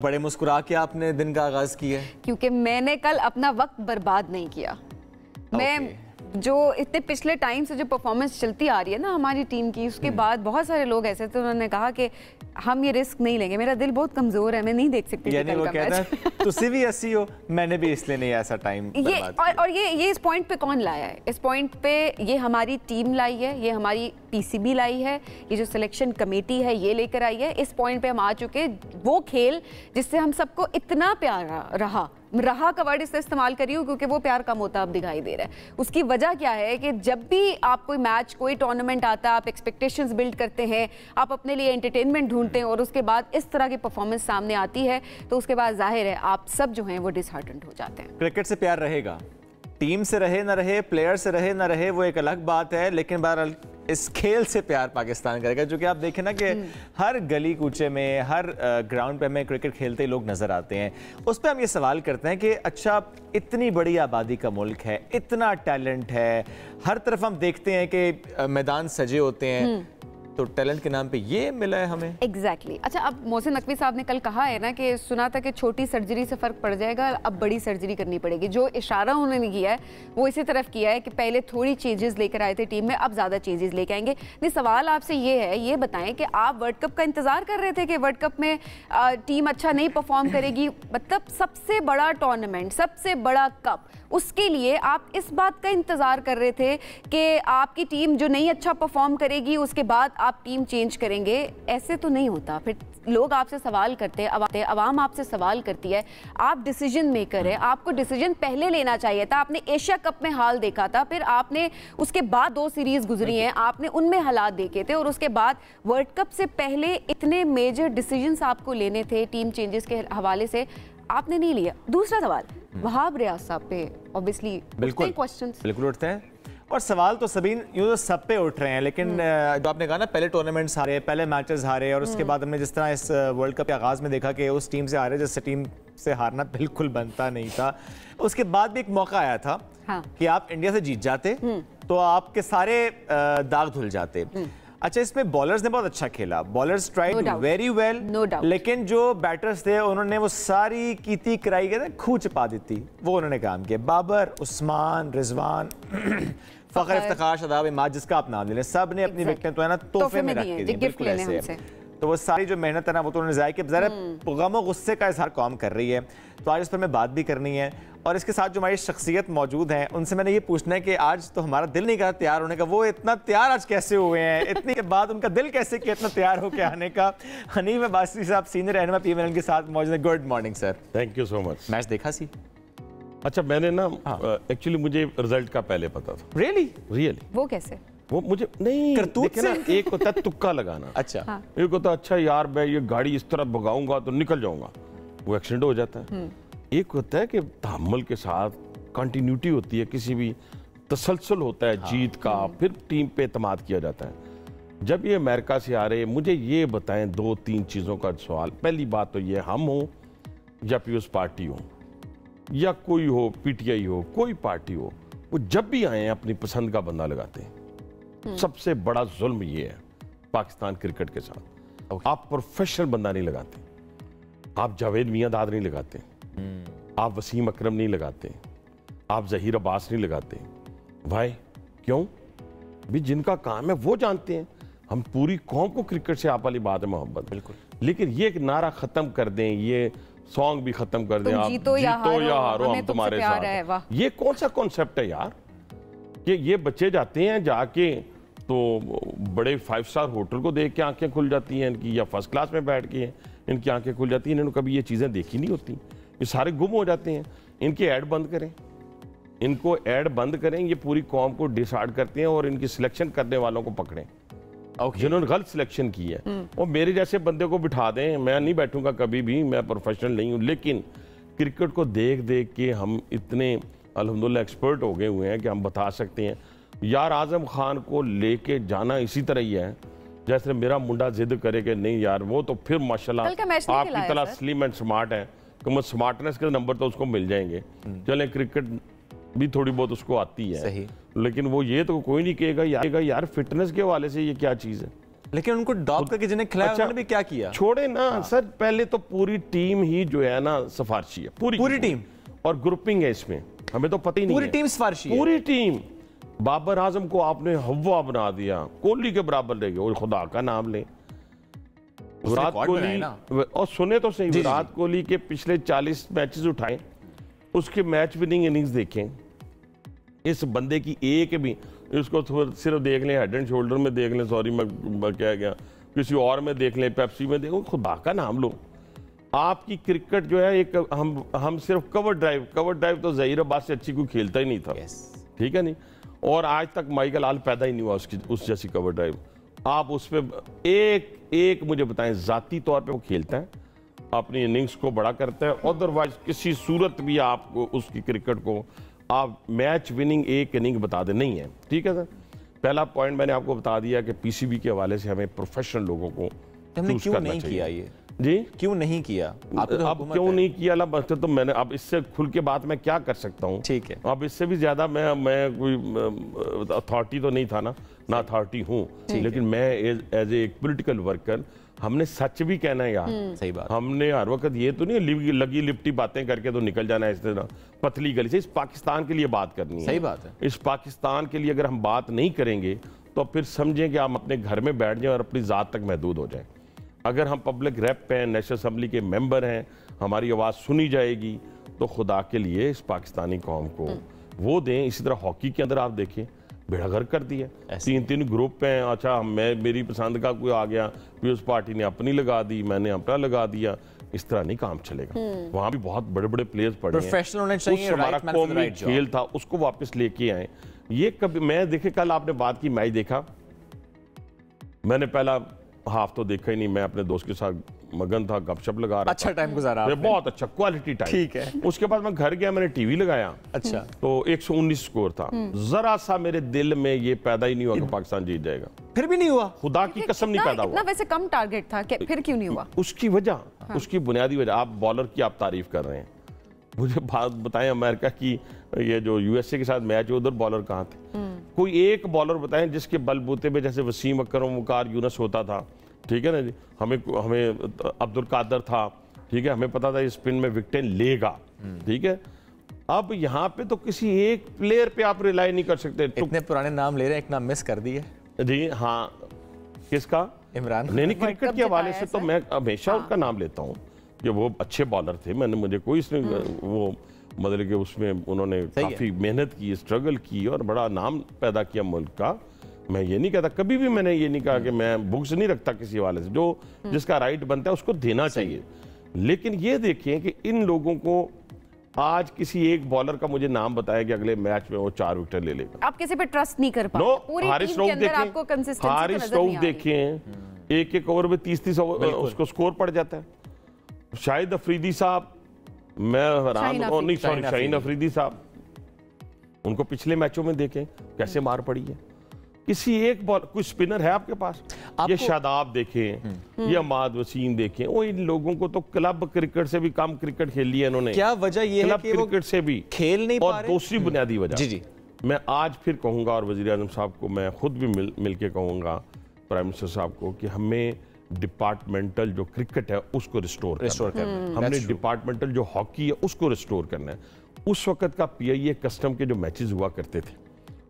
बड़े मुस्कुरा के आपने दिन का आगाज किया है क्योंकि मैंने कल अपना वक्त बर्बाद नहीं किया। मैं जो इतने पिछले टाइम से जो परफॉर्मेंस चलती आ रही है ना हमारी टीम की, उसके बाद बहुत सारे लोग ऐसे थे उन्होंने कहा कि हम ये रिस्क नहीं लेंगे, मेरा दिल बहुत कमजोर है, मैं नहीं देख सकती। यानी वो कहता है तुसी भी ऐसी हो, मैंने भी इसलिए नहीं ऐसा टाइम ये इस पॉइंट पे कौन लाया है? इस पॉइंट पे ये हमारी टीम लाई है, ये हमारी पीसीबी लाई है, ये जो सिलेक्शन कमेटी है ये लेकर आई है। इस पॉइंट पे हम आ चुके, वो खेल जिससे हम सबको इतना प्यारा रहा का वर्ड इससे इस्तेमाल करी हूँ क्योंकि वो प्यार कम होता अब दिखाई दे रहा है। उसकी वजह क्या है कि जब भी आप कोई मैच, कोई टूर्नामेंट आता है, आप एक्सपेक्टेशंस बिल्ड करते हैं, आप अपने लिए एंटरटेनमेंट ढूंढते हैं और उसके बाद इस तरह की परफॉर्मेंस सामने आती है तो उसके बाद जाहिर है आप सब जो हैं वो डिसहार्टेंड हो जाते हैं। क्रिकेट से प्यार रहेगा, टीम से रहे ना रहे, प्लेयर से रहे ना रहे, वो एक अलग बात है, लेकिन बहरहाल इस खेल से प्यार पाकिस्तान करेगा। जो कि आप देखें ना कि हर गली कूचे में, हर ग्राउंड पे हमें क्रिकेट खेलते ही लोग नजर आते हैं। उस पर हम ये सवाल करते हैं कि अच्छा, इतनी बड़ी आबादी का मुल्क है, इतना टैलेंट है, हर तरफ हम देखते हैं कि मैदान सजे होते हैं, तो टैलेंट के नाम पे ये मिला है हमें। एग्जैक्टली। अच्छा, अब मोहसिन नकवी साहब ने कल कहा है ना कि सुना था कि छोटी सर्जरी से फर्क पड़ जाएगा, अब बड़ी सर्जरी करनी पड़ेगी। जो इशारा उन्होंने किया है वो इसी तरफ किया है कि पहले थोड़ी चेंजेस लेकर आए थे टीम में, अब ज्यादा चेंजेस लेके आएंगे। नहीं, सवाल आपसे ये है, ये बताएं कि आप वर्ल्ड कप का इंतजार कर रहे थे कि वर्ल्ड कप में टीम अच्छा नहीं परफॉर्म करेगी, मतलब सबसे बड़ा टूर्नामेंट, सबसे बड़ा कप, उसके लिए आप इस बात का इंतजार कर रहे थे कि आपकी टीम जो नहीं अच्छा परफॉर्म करेगी उसके बाद आप टीम चेंज करेंगे। ऐसे तो नहीं होता। फिर लोग आपसे सवाल करते हैं, अवाम आपसे सवाल करती है, आप डिसीजन मेकर है, आपको डिसीजन पहले लेना चाहिए था। आपने एशिया कप में हाल देखा था, फिर आपने उसके बाद 2 सीरीज गुजरी हैं, आपने उनमें हालात देखे थे, और उसके बाद वर्ल्ड कप से पहले इतने मेजर डिसीजंस आपको लेने थे टीम चेंजेस के हवाले से, आपने नहीं लिया। दूसरा सवाल वहाब रियाज साहब पे ऑब्वियसली बिल्कुल क्वेश्चंस बिल्कुल उठते हैं, और सवाल तो सभी यूँ तो सब पे उठ रहे हैं, लेकिन जो आपने कहा ना, पहले टूर्नामेंट्स हारे, पहले मैचेस हारे, और उसके बाद हमने जिस तरह इस वर्ल्ड कप के आगाज़ में देखा कि उस टीम से हारे जिससे टीम से हारना बिल्कुल बनता नहीं था। उसके बाद भी एक मौका आया था कि आप इंडिया से जीत जाते तो आपके सारे दाग धुल जाते। अच्छा, इसमें बॉलर्स ने बहुत अच्छा खेला, बॉलर्स ट्राइड वेरी वेल, लेकिन जो बैटर्स थे उन्होंने वो सारी कीती कराई के खूह छिपा दी थी, वो उन्होंने काम किया। बाबर, उस्मान, रिजवान, फखर, इफ्तिखार, शादाब, इमाद, जिसका आप नाम ले लें, सब ने अपनी विकेटें तो है ना तोहफे में रख के दी, बिल्कुल ऐसे। तो वो सारी जो मेहनत है ना वो तो उन्होंने ज़ाया कि ज़रा गम गुस्से का इजहार कौम कर रही है। तो आज इस पर मैं बात भी करनी है, और इसके साथ जो हमारी शख्सियत मौजूद हैं उनसे मैंने ये पूछना है कि आज तो हमारा दिल नहीं करा तैयार होने का, वो इतना तैयार आज कैसे हुए हैं, इतने के बाद उनका दिल कैसे किया इतना तैयार होकर आने का। हनीफ अब्बासी साहब सीनियर रहनुमा पीएमएल के साथ मौजूद हैं। Good morning sir. Thank you so much. Match देखा सी? अच्छा, मैंने ना एक्चुअली मुझे रिजल्ट का पहले पता था। रियली वो कैसे? वो मुझे नहीं, देखिए ना, एक होता है तुक्का लगाना। अच्छा, एक होता है अच्छा यार मैं ये गाड़ी इस तरह भगाऊंगा तो निकल जाऊंगा, वो एक्सीडेंट हो जाता है। एक होता है कि तहम्मुल के साथ कंटिन्यूटी होती है, किसी भी तसलसल होता है जीत का, फिर टीम पे एतमाद किया जाता है। जब ये अमेरिका से आ रहे, मुझे ये बताएं 2-3 चीज़ों का सवाल। पहली बात तो ये, हम हो या पीपल्स पार्टी हो या कोई हो, पीटीआई हो, कोई पार्टी हो, वो जब भी आए अपनी पसंद का बंदा लगाते हैं। सबसे बड़ा जुल्म ये है पाकिस्तान क्रिकेट के साथ, आप प्रोफेशनल बंदा नहीं लगाते, आप जावेद मियांदाद नहीं लगाते, आप वसीम अकरम नहीं लगाते, आप जहीर अब्बास नहीं लगाते। भाई क्यों? भी जिनका काम है वो जानते हैं। हम पूरी कौम को क्रिकेट से आप वाली बात है मोहब्बत, बिल्कुल, लेकिन ये नारा खत्म कर दें, ये सॉन्ग भी खत्म कर दें, आप जीतो या हारो हम तुम्हारे साथ, ये कौन सा कॉन्सेप्ट है यार? कि ये बच्चे जाते हैं जाके तो बड़े 5 स्टार होटल को देख के आंखें खुल जाती हैं इनकी, या फर्स्ट क्लास में बैठ के इनकी आंखें खुल जाती हैं, इन्होंने कभी ये चीज़ें देखी नहीं होती, ये सारे गुम हो जाते हैं। इनके ऐड बंद करें, इनको ऐड बंद करें, ये पूरी कौम को डिसाइड करते हैं, और इनकी सिलेक्शन करने वालों को पकड़ें जिन्होंने गलत सिलेक्शन की है, और मेरे जैसे बंदे को बिठा दें। मैं नहीं बैठूंगा कभी भी, मैं प्रोफेशनल नहीं हूँ, लेकिन क्रिकेट को देख देख के हम इतने अल्हम्दुलिल्लाह एक्सपर्ट हो गए हुए हैं कि हम बता सकते हैं। यार आजम खान को लेके जाना इसी तरह ही है जैसे मेरा मुंडा जिद करे कि नहीं यार वो तो फिर माशाल्लाह आपकी तरह स्लिम एंड स्मार्ट है, तो स्मार्टनेस के नंबर तो उसको मिल जाएंगे। चले क्रिकेट भी थोड़ी बहुत उसको आती है, सही, लेकिन वो ये तो कोई नहीं कहेगा यार फिटनेस के हवाले से ये क्या चीज़ है। लेकिन उनको ड्रॉप करके जिन्हें खिलाया उन्होंने भी क्या किया? छोड़े ना सर, पहले तो पूरी टीम ही जो है ना सिफारशी है, पूरी टीम, और ग्रुपिंग है इसमें, हमें तो पता ही नहीं है। पूरी टीम सिफारशी है, पूरी टीम। बाबर आजम को आपने हवा बना दिया, कोहली के बराबर ले गए, और खुदा का नाम ले, विराट कोहली। और सुने तो सही, विराट कोहली के पिछले 40 मैचेस उठाएं, उसके मैच विनिंग इनिंग्स देखें, इस बंदे की एक भी, इसको सिर्फ देख लें हेड एंड शोल्डर में देख लें, सॉरी मैं क्या गया, किसी और में देख लें, पेप्सी में देखो, खुदा का नाम लो। आपकी क्रिकेट जो है एक हम सिर्फ कवर ड्राइव तो ज़हीर अब्बास से अच्छी कोई खेलता ही नहीं था, ठीक है नहीं, और आज तक माइकल आल पैदा ही नहीं हुआ उसकी उस जैसी कवर ड्राइव। आप उस पर एक मुझे बताएं, जाती तौर पे वो खेलता है, अपनी इनिंग्स को बड़ा करता है, अदरवाइज किसी सूरत भी आपको उसकी क्रिकेट को आप मैच विनिंग एक इनिंग बता दे, नहीं है, ठीक है सर। पहला पॉइंट मैंने आपको बता दिया कि पीसीबी के हवाले से हमें प्रोफेशनल लोगों को हमने क्यों नहीं किया ये जी, क्यों नहीं किया? अब क्यों नहीं किया ला, तो मैंने अब इससे खुल के बात मैं क्या कर सकता हूँ, ठीक है। अब इससे भी ज्यादा मैं कोई अथॉरिटी तो नहीं था ना अथॉरिटी हूँ, लेकिन मैं एज ए पॉलिटिकल वर्कर हमने सच भी कहना है यार, सही बात। हमने हर वक्त ये तो नहीं लगी लिपटी बातें करके तो निकल जाना है इस तरह पतली गली से। इस पाकिस्तान के लिए बात करनी है, सही बात है। इस पाकिस्तान के लिए अगर हम बात नहीं करेंगे तो फिर समझें कि हम अपने घर में बैठ जाएं और अपनी ज़ात तक महदूद हो जाएं। अगर हम पब्लिक रेप हैं, नेशनल असम्बली के मेंबर हैं, हमारी आवाज़ सुनी जाएगी, तो खुदा के लिए इस पाकिस्तानी कौम को वो दें। इसी तरह हॉकी के अंदर आप देखें, बेड़ागर कर दिया, 3 ग्रुप हैं, अच्छा मेरी पसंद का कोई आ गया, फिर उस पार्टी ने अपनी लगा दी, मैंने अपना लगा दिया, इस तरह नहीं काम चलेगा। वहां भी बहुत बड़े बड़े प्लेयर्स पड़े हैं, प्रोफेशनल होने चाहिए, हमारा कौमी खेल था उसको वापस लेके आए। ये कभी मैं देखे, कल आपने बात की, मैच देखा, मैंने पहला हाफ तो देखा ही नहीं, मैं अपने दोस्त के साथ मगन था, गपशप लगा रहा, अच्छा टाइम गुजारा आपने, बहुत अच्छा क्वालिटी टाइम, ठीक है। उसके बाद मैं घर गया, मैंने टीवी लगाया, अच्छा, तो 119 स्कोर था। जरा सा मेरे दिल में ये पैदा ही नहीं हुआ कि पाकिस्तान जीत जाएगा, फिर भी नहीं हुआ, खुदा की कसम नहीं पैदा हुआ। वैसे कम टारगेट था, फिर क्यों नहीं हुआ? उसकी वजह, उसकी बुनियादी वजह, आप बॉलर की आप तारीफ कर रहे हैं, मुझे बात बताएं, अमेरिका की ये जो यूएसए के साथ मैच है, उधर बॉलर कहाँ थे? कोई एक बॉलर बताएं जिसके बलबूते पे जैसे वसीम अकरम, वकार यूनस होता था, ठीक है ना जी, हमें अब्दुल कादर था, ठीक है, हमें पता था ये स्पिन में विकेटें लेगा, ठीक है। अब यहाँ पे तो किसी एक प्लेयर पे आप रिलाई नहीं कर सकते। इतने पुराने नाम ले रहे हैं, एक नाम मिस कर दिए जी, हाँ, किसका? इमरान। नहीं, क्रिकेट के हवाले से तो मैं हमेशा उनका नाम लेता हूँ कि वो अच्छे बॉलर थे, मुझे कोई वो मतलब कि उसमें उन्होंने काफी मेहनत की, स्ट्रगल की और बड़ा नाम पैदा किया मुल्क का। मैं ये नहीं कहता, कभी भी मैंने ये नहीं कहा कि मैं बुक्स नहीं रखता किसी हवाले से, जो जिसका राइट बनता है उसको देना चाहिए। लेकिन ये देखें कि इन लोगों को आज किसी एक बॉलर का मुझे नाम बताया कि अगले मैच में वो 4 विकेट ले लेगा। आप किसी पे ट्रस्ट नहीं कर पाते। पूरी हारिस टीम के अंदर आपको कंसिस्टेंसी हारिस रऊफ देखें, एक ओवर में 30 उसको स्कोर पड़ जाता है। शाहिद अफरीदी साहब, मैं हैरान हूं, नहीं सॉरी शाहीन अफरीदी साहब, उनको पिछले मैचों में देखें कैसे मार पड़ी है। किसी एक बॉल, कोई स्पिनर है आपके पास? ये शादाब देखें, ये अमाद वसीम देखें, वो इन लोगों को तो क्लब क्रिकेट से भी कम क्रिकेट खेली है इन्होंने। क्या वजह ये है कि क्रिकेट से भी खेल नहीं पा और दूसरी बुनियादी वजह, जी मैं आज फिर कहूंगा और वजीर आज़म साहब को मैं खुद भी मिल के कहूंगा, प्राइम मिनिस्टर साहब को, कि हमें डिपार्टमेंटल जो क्रिकेट है उसको रिस्टोर करना है। हमने डिपार्टमेंटल जो हॉकी है उसको रिस्टोर करना है। उस वक्त का पीआईए कस्टम के जो मैचेस हुआ करते थे,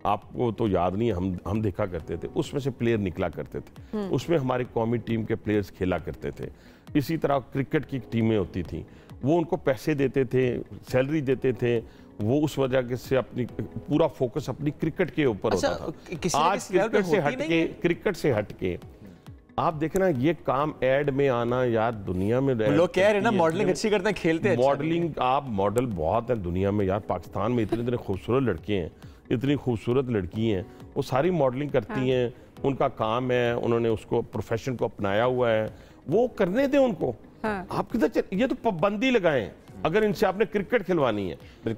आपको तो याद नहीं, हम देखा करते थे, उसमें से प्लेयर निकला करते थे, उसमें हमारी कौमी टीम के प्लेयर्स खेला करते थे। इसी तरह क्रिकेट की टीमें होती थी, वो उनको पैसे देते थे, सैलरी देते थे, वो उस वजह से अपनी पूरा फोकस अपनी क्रिकेट के ऊपर होता था। आज क्रिकेट से हटके आप देखना, ये काम एड में आना, यार दुनिया में लोग कह रहे हैं ना मॉडलिंग अच्छी करते हैं, खेलते हैं, मॉडलिंग आप मॉडल बहुत है दुनिया में यार। पाकिस्तान में इतने खूबसूरत लड़के हैं, इतनी खूबसूरत लड़की हैं, वो सारी मॉडलिंग करती हैं, उनका काम है, उन्होंने उसको प्रोफेशन को अपनाया हुआ है, वो करने दें उनको। आप किधर ये तो पाबंदी लगाएं अगर इनसे आपने क्रिकेट खिलवानी है।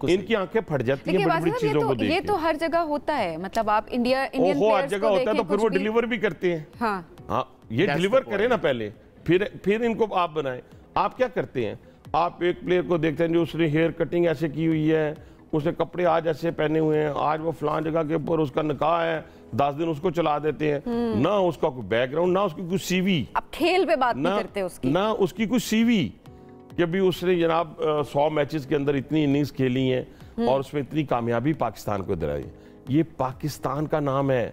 इनकी आंखें फट जाती हैं बड़ी-बड़ी चीजों को देख के। ये तो हर जगह होता है, मतलब आप इंडियन प्लेयर्स हर जगह होता है, तो फिर वो डिलीवर भी करते हैं। हाँ, ये डिलीवर करें ना पहले, फिर इनको आप बनाएं। आप क्या करते हैं, आप एक प्लेयर को देखते हैं जो उसने हेयर कटिंग ऐसे की हुई है उसने कपड़े आज ऐसे पहने हुए हैं, आज वो फलां जगह के ऊपर उसका निकाह है, 10 दिन उसको चला देते हैं। ना उसका कोई बैकग्राउंड, ना उसकी कोई सीवी। अब खेल पे बात नहीं करते उसकी, ना उसकी कोई सीवी कि अभी उसने जनाब 100 मैचेस के अंदर इतनी इनिंग्स खेली हैं और उसमें इतनी कामयाबी पाकिस्तान को दिलाई। ये पाकिस्तान का नाम है,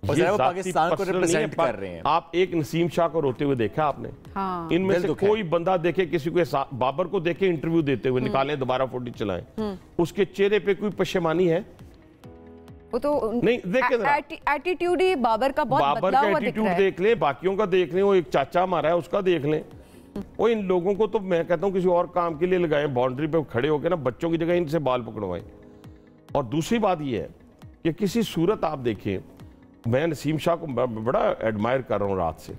ये वो पाकिस्तान को रिप्रेजेंट कर रहे हैं। आप एक नसीम शाह को रोते हुए देखा आपने? हाँ। इनमें से कोई बंदा देखे, किसी को बाबर को देखे इंटरव्यू देते हुए, निकालें दोबारा फुटेज चलाएं, उसके चेहरे पे कोई पशेमानी है? वो तो नहीं, देखे एटीट्यूड ही बाबर का बहुत बाबर बदला का हुआ दिख एटीट्यूड रहा है। देख लें, बाकियों का देख लें, वो एक चाचा हमारा है उसका देख लें। वो इन लोगों को तो मैं कहता हूं किसी और काम के लिए लगाएं, बाउंड्री पे खड़े होकर ना बच्चों की जगह इनसे बाल पकड़वाएं। और दूसरी बात ये है कि किसी सूरत आप देखें, मैं नसीम शाह को बड़ा एडमायर कर रहा हूँ रात से।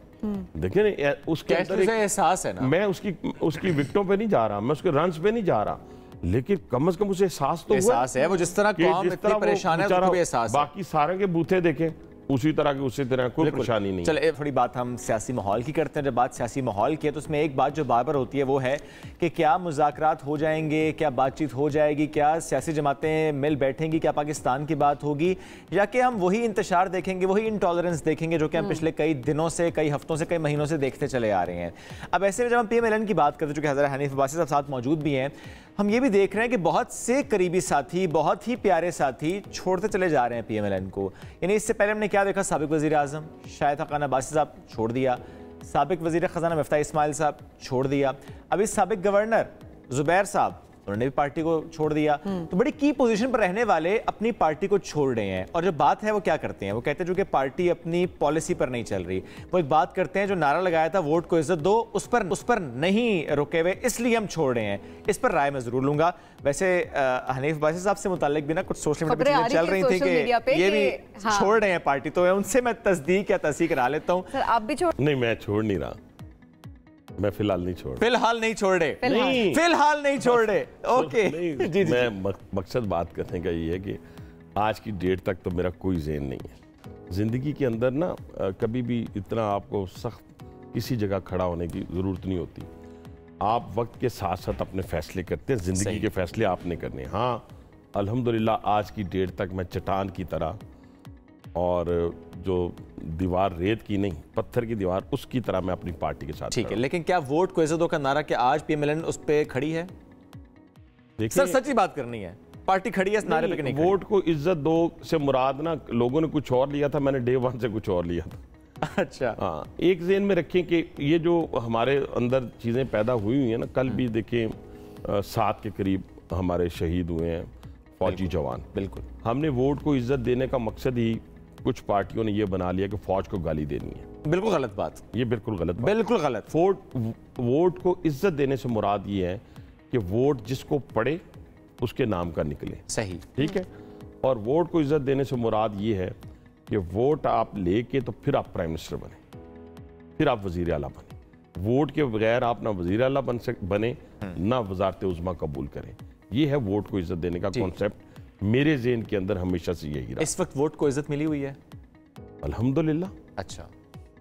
देखिए उसके अंदर एक एहसास है ना, मैं उसकी विकेटों पे नहीं जा रहा, मैं उसके रन्स पे नहीं जा रहा, लेकिन कम से कम उसे एहसास तो हुआ है। वो जिस तरह कौम इतनी परेशान है, उसको भी एहसास है। बाकी सारे के बूथे देखें उसी तरह की, उसी तरह कोई परेशानी नहीं। चलिए थोड़ी बात हम सियासी माहौल की करते हैं। जब बात सियासी माहौल की है तो उसमें एक बात जो बार बार होती है वो है कि क्या मुज़ाकरात हो जाएंगे, क्या बातचीत हो जाएगी, क्या सियासी जमातें मिल बैठेंगी, क्या पाकिस्तान की बात होगी, या कि हम वही इंतशार देखेंगे, वही इंटॉलरेंस देखेंगे जो कि हम पिछले कई दिनों से, कई हफ्तों से, कई महीनों से देखते चले आ रहे हैं। अब ऐसे में जब हम PMLN की बात करते हैं, जो कि हज़रत हनीफ अब्बासी साहब साथ मौजूद भी हैं, हम ये भी देख रहे हैं कि बहुत से करीबी साथी, बहुत ही प्यारे साथी छोड़ते चले जा रहे हैं PMLN को। यानी इससे पहले हमने क्या देखा, साबिक वज़ीर आज़म शाहिद हक़ान अब्बासी साहब छोड़ दिया, साबिक वज़ीर ख़ज़ाना मिफ्ताह इस्माइल साहब छोड़ दिया, अभी साबिक गवर्नर ज़ुबैर साहब उन्होंने भी पार्टी को छोड़ दिया। तो बड़ी की पोजीशन पर रहने वाले अपनी पार्टी को छोड़ रहे हैं। और जब बात है वो क्या करते हैं, वो कहते हैं जो कि पार्टी अपनी पॉलिसी पर नहीं चल रही, वो एक बात करते हैं जो नारा लगाया था वोट को इज्जत दो, उस पर नहीं रुके हुए, इसलिए हम छोड़ रहे हैं। इस पर राय मैं जरूर लूंगा। वैसे हनीफ अब्बासी साहब से मुतालिक भी ना कुछ सोशल मीडिया पर चल रही थी कि ये भी छोड़ रहे हैं पार्टी, तो उनसे मैं तस्दीक या तस्दीक करा लेता हूँ। आप भी छोड़? नहीं, मैं छोड़ नहीं रहा, मैं फिलहाल नहीं छोड़ रहे। फिलहाल नहीं छोड़ रहे। ओके जी, मैं मकसद बात करने का ये है कि आज की डेट तक तो मेरा कोई ज़हन नहीं है। ज़िंदगी के अंदर ना कभी भी इतना आपको सख्त किसी जगह खड़ा होने की ज़रूरत नहीं होती। आप वक्त के साथ साथ अपने फैसले करते हैं, ज़िंदगी के फैसले आपने करने। हाँ, अल्हम्दुलिल्लाह आज की डेट तक मैं चट्टान की तरह, और जो दीवार रेत की नहीं पत्थर की दीवार, उसकी तरह मैं अपनी पार्टी के साथ। ठीक है, लेकिन क्या वोट को इज्जत दो का नारा क्या आज PMLN उस पे खड़ी है? सर सच्ची बात करनी है, पार्टी खड़ी है इस नारे पे कि नहीं? वोट को इज्जत दो से मुराद ना, लोगों ने कुछ और लिया था, मैंने डे 1 से कुछ और लिया था। अच्छा, हाँ, एक ज़हन में रखें कि ये जो हमारे अंदर चीज़ें पैदा हुई हुई हैं ना, कल भी देखें 7 के करीब हमारे शहीद हुए हैं फौजी जवान। बिल्कुल, हमने वोट को इज्जत देने का मकसद ही कुछ पार्टियों ने ये बना लिया कि फौज को गाली देनी है। बिल्कुल गलत बात, ये बिल्कुल गलत बात, बिल्कुल गलत। वोट को इज्जत देने से मुराद ये है कि वोट जिसको पड़े उसके नाम का निकले। सही, ठीक है। और वोट को इज्जत देने से मुराद ये है कि वोट आप लेके तो फिर आप प्राइम मिनिस्टर बने, फिर आप वजीर आला बने। वोट के बगैर आप ना वजीर आला बने, ना वजारत उज़्मा कबूल करें। ये है वोट को इज्जत देने का कॉन्सेप्ट। मेरे ज़हन के अंदर हमेशा से यही रहा। इस वक्त वोट को इज्जत मिली हुई है अल्हम्दुलिल्लाह। अच्छा,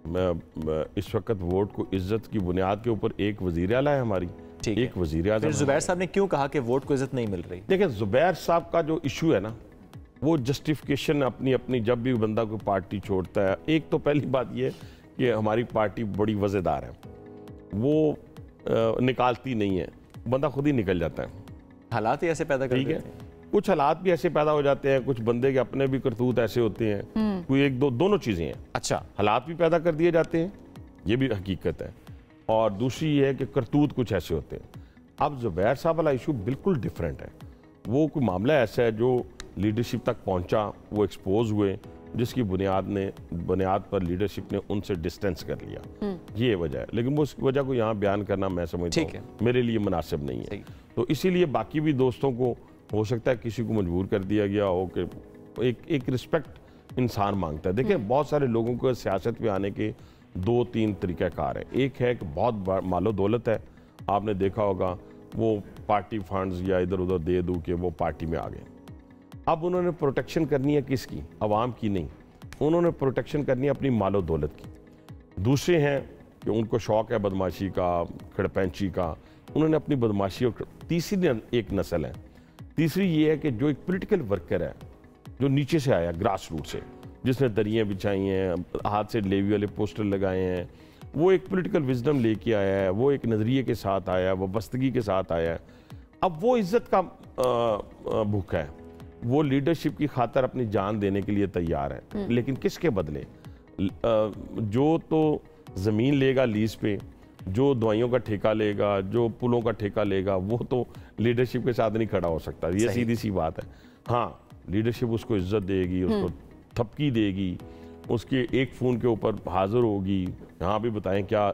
मैं इस वक्त वोट को इज्जत की बुनियाद के ऊपर एक वजीर आला है हमारी, एक वजीर आज़म। जुबैर साहब ने क्यों कहा कि वोट को इज्जत नहीं मिल रही? देखिए, जुबैर साहब का जो इशू है ना, वो जस्टिफिकेशन अपनी जब भी बंदा कोई पार्टी छोड़ता है, एक तो पहली बात ये है कि हमारी पार्टी बड़ी वज़ेदार है, वो निकालती नहीं है, बंदा खुद ही निकल जाता है। हालात ही ऐसे पैदा कर देते हैं। कुछ हालात भी ऐसे पैदा हो जाते हैं, कुछ बंदे के अपने भी करतूत ऐसे होते हैं, कोई एक दोनों चीज़ें हैं। अच्छा, हालात भी पैदा कर दिए जाते हैं, ये भी हकीकत है, और दूसरी ये है कि करतूत कुछ ऐसे होते हैं। अब जुबैर साहब वाला इशू बिल्कुल डिफरेंट है। वो कोई मामला ऐसा है जो लीडरशिप तक पहुंचा, वो एक्सपोज हुए, जिसकी बुनियाद पर लीडरशिप ने उनसे डिस्टेंस कर लिया। ये वजह है, लेकिन वो उस वजह को यहाँ बयान करना मैं समझता हूँ मेरे लिए मुनासिब नहीं है। तो इसीलिए बाकी भी दोस्तों को हो सकता है किसी को मजबूर कर दिया गया हो कि एक रिस्पेक्ट इंसान मांगता है। देखिए, बहुत सारे लोगों को सियासत में आने के 2-3 तरीक़ाकार हैं। एक है कि बहुत मालो दौलत है, आपने देखा होगा वो पार्टी फंड्स या इधर उधर दे दूँ कि वो पार्टी में आ गए। अब उन्होंने प्रोटेक्शन करनी है किसकी? अवाम की नहीं, उन्होंने प्रोटेक्शन करनी है अपनी मालो दौलत की। दूसरे हैं कि उनको शौक़ है बदमाशी का, खड़पैंची का, उन्होंने अपनी बदमाशी। और तीसरी एक नस्ल है तीसरी ये है कि जो एक पॉलिटिकल वर्कर है, जो नीचे से आया ग्रास रूट से, जिसने दरियाँ बिछाई हैं, हाथ से लेवी वाले पोस्टर लगाए हैं, वो एक पॉलिटिकल विजडम लेके आया है, वो एक नज़रिए के साथ आया है, वो बस्तगी के साथ आया है। अब वो इज्जत का भूखा है, वो लीडरशिप की खातर अपनी जान देने के लिए तैयार है, लेकिन किसके बदले? जो तो ज़मीन लेगा लीज पे, जो दवाइयों का ठेका लेगा, जो पुलों का ठेका लेगा, वो तो लीडरशिप के साथ नहीं खड़ा हो सकता। ये सीधी सी बात है। हाँ, लीडरशिप उसको इज्जत देगी, उसको थपकी देगी, उसके एक फ़ोन के ऊपर हाजिर होगी, यहाँ भी बताएं क्या,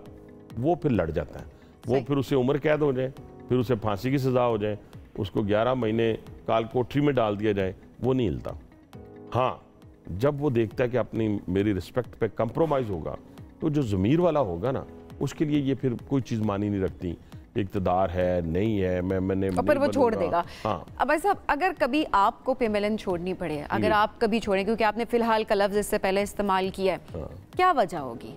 वो फिर लड़ जाता है। वो फिर उसे उम्र कैद हो जाए, फिर उसे फांसी की सज़ा हो जाए, उसको 11 महीने काल कोठरी में डाल दिया जाए, वो नहीं हिलता। हाँ, जब वो देखता है कि अपनी मेरी रिस्पेक्ट पे कंप्रोमाइज़ होगा, तो जो ज़मीर वाला होगा ना, उसके लिए ये फिर कोई चीज़ मानी नहीं रखती। इक़्तिदार है, नहीं है, मैंने पर वो छोड़ देगा। हाँ। अब भाई साहब, अगर कभी आपको PMLN छोड़नी पड़े, अगर आप कभी छोड़ें, क्योंकि आपने फिलहाल का लफ्ज़ इससे पहले इस्तेमाल किया है, हाँ। क्या वजह होगी?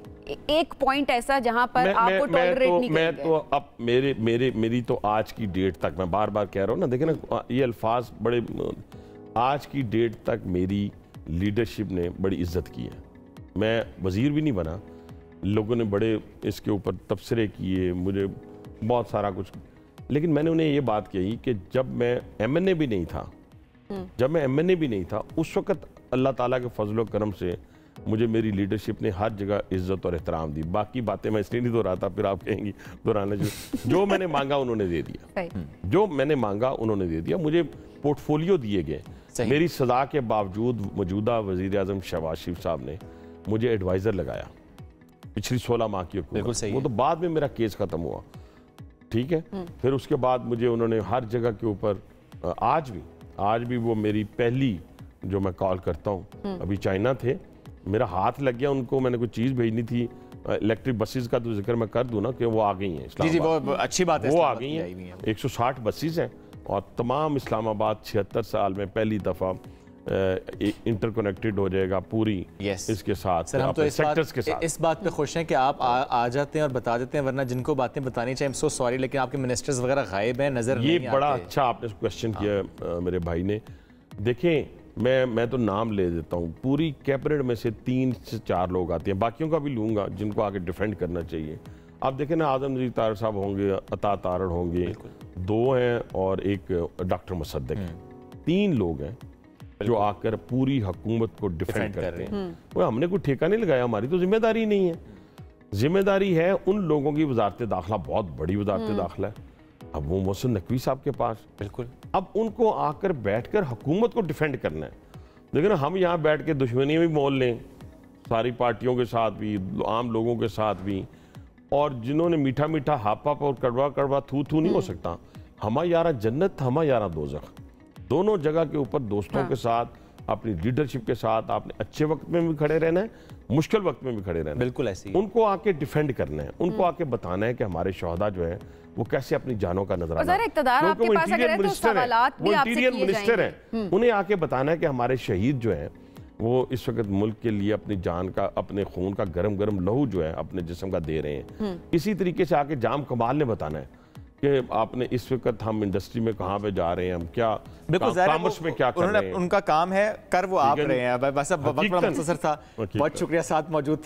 एक पॉइंट ऐसा जहां पर आपको टॉलरेट नहीं करेंगे। मैं तो अब मेरी तो आज की डेट तक, मैं बार बार कह रहा हूँ ना, देखे ना ये अल्फाज बड़े, आज की डेट तक मेरी लीडरशिप ने बड़ी इज्जत की है। मैं वजीर भी नहीं बना, लोगों ने बड़े इसके ऊपर तबसरे किए, मुझे बहुत सारा कुछ, लेकिन मैंने उन्हें ये बात कही कि जब मैं MNA भी नहीं था, उस वक़्त अल्लाह ताला के फजल करम से मुझे मेरी लीडरशिप ने हर जगह इज्जत और एहतराम दी। बाकी बातें मैं इसलिए नहीं दोहराता, फिर आप कहेंगी दोहराने जो मैंने मांगा उन्होंने दे दिया, जो मैंने मांगा उन्होंने दे दिया। मुझे पोर्टफोलियो दिए गए। मेरी सजा के बावजूद मौजूदा वज़ीर आज़म शहबाज शरीफ साहब ने मुझे एडवाइज़र लगाया पिछली 16 माह की हुकूमत। वो तो बाद में मेरा केस ख़त्म हुआ, ठीक है। फिर उसके बाद मुझे उन्होंने हर जगह के ऊपर, आज भी वो मेरी पहली जो मैं कॉल करता हूँ, अभी चाइना थे, मेरा हाथ लग गया, उनको मैंने कोई चीज़ भेजनी थी, इलेक्ट्रिक बसेस का तो जिक्र मैं कर दूँ ना कि वो आ गई हैं इस्लामाबाद। वो अच्छी बात है, वो आ गई हैं, 160 बसेस हैं और तमाम इस्लामाबाद 76 साल में पहली दफ़ा इंटरकनेक्टेड हो जाएगा पूरी इसके साथ। सर, हम तो इस बात पे खुश हैं कि आप आ जाते हैं और बता देते हैं, वरना जिनको बातें बतानी चाहिए, सो सॉरी, लेकिन आपके मिनिस्टर्स वगैरह गायब हैं, नजर नहीं आते। ये बड़ा अच्छा आपने क्वेश्चन किया मेरे भाई ने। देखें, मैं तो नाम ले देता हूँ, पूरी कैबिनेट में से 3 से 4 लोग आते हैं, बाकियों का भी लूँगा जिनको आगे डिफेंड करना चाहिए। आप देखें ना, आजम नज़ीर तारड़ साहब होंगे, अता तारड़ होंगे, 2 हैं और एक डॉक्टर मुसद्दिक, 3 लोग हैं जो आकर पूरी हुकूमत को डिफेंड करते हैं। वो हमने कोई ठेका नहीं लगाया, हमारी तो जिम्मेदारी नहीं है। जिम्मेदारी है उन लोगों की, वजारत दाखिला बहुत बड़ी वजारत दाखिला है, अब वो मोहसिन नकवी साहब के पास, बिल्कुल, अब उनको आकर बैठकर हुकूमत को डिफेंड करना है। लेकिन हम यहाँ बैठ के दुश्मनी भी मोल लें, सारी पार्टियों के साथ भी, आम लोगों के साथ भी, और जिन्होंने मीठा मीठा हाप हाप और कड़वा कड़वा थू थू नहीं हो सकता। हमा यारा जन्नत, हमा यारा दोज़ख, दोनों जगह के ऊपर दोस्तों के साथ, अपनी लीडरशिप के साथ आपने अच्छे वक्त में भी खड़े रहना है, मुश्किल वक्त में भी खड़े रहना है। बिल्कुल ऐसे ही उनको आके डिफेंड करना है, उनको आके बताना है कि हमारे शहदा जो है वो कैसे अपनी जानों का नजराना, वो इंटीरियर मिनिस्टर है, उन्हें आके बताना है कि हमारे शहीद जो है वो इस वक्त मुल्क के लिए अपनी जान का, अपने खून का गरम गरम लहू जो है अपने जिस्म का दे रहे हैं। इसी तरीके से आके जाम कमाल ने बताना है कि आपने इस वक्त हम इंडस्ट्री में कहाँ पे जा रहे हैं, हम क्या कॉमर्स में क्या कर रहे हैं। उनका काम है, कर वो आप रहे हैं। बस अब वक्त बड़ा मुख्तसर था, बहुत शुक्रिया साथ मौजूद थे।